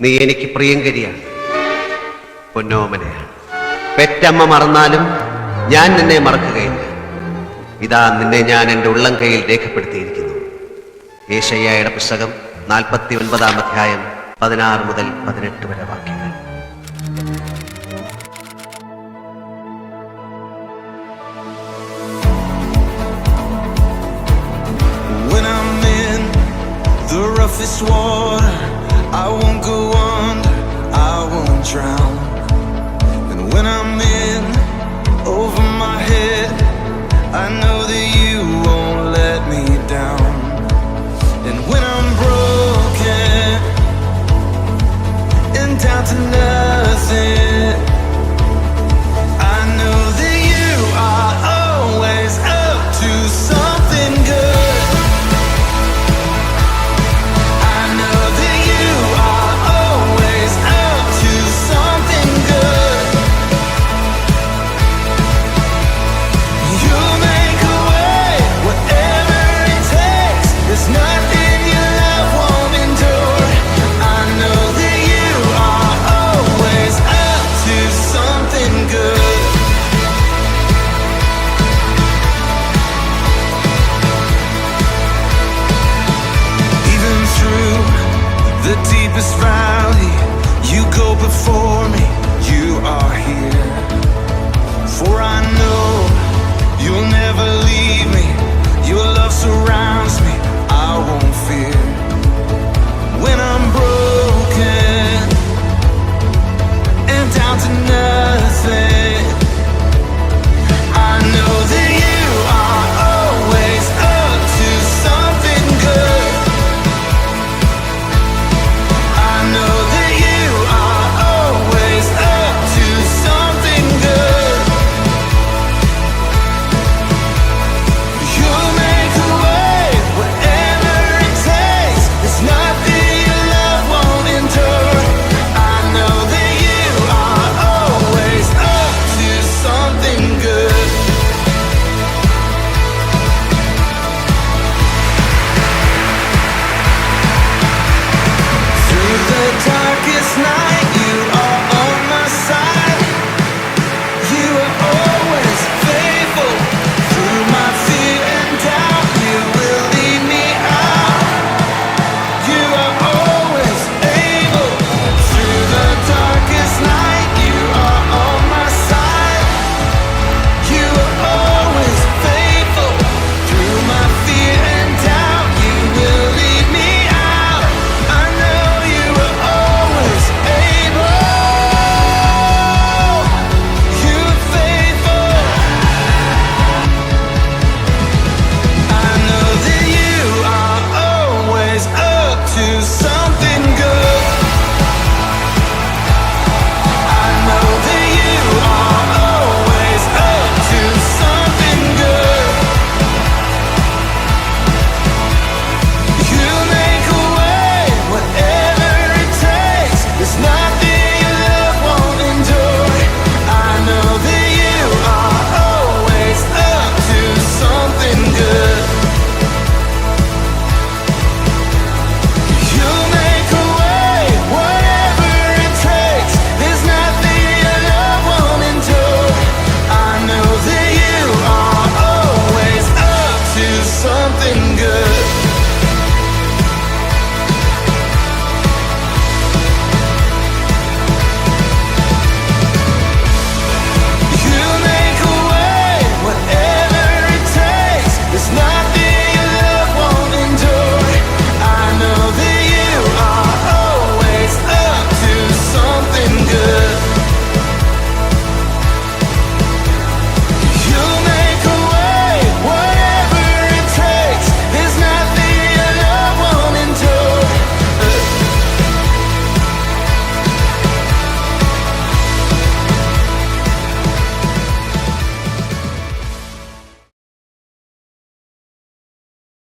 നീ എനിക്ക് പ്രിയങ്കരിയാണ്, പൊന്നോമനയാണ്. പെറ്റമ്മ മറന്നാലും ഞാൻ നിന്നെ മറക്കുകയില്ല. ഇതാ നിന്നെ ഞാൻ എൻ്റെ ഉള്ളം കൈയിൽ രേഖപ്പെടുത്തിയിരിക്കുന്നു. യേശയ്യായുടെ പുസ്തകം 49-ാം അധ്യായം 16 മുതൽ 18 വരെ വാക്യങ്ങൾ. When I'm in the roughest water, I won't go under, I won't drown. And when I'm in over my head, I know that you won't let me down. And when I'm broken and down to nothing, I know that you are always up to something good. I know that you are always up to something good. You'll make a way, whatever it takes. There's nothing your love won't endure. I know that you are always up to something good. Even through the deepest valley, you go before me, you are here. For I know you'll never leave me, your love surrounds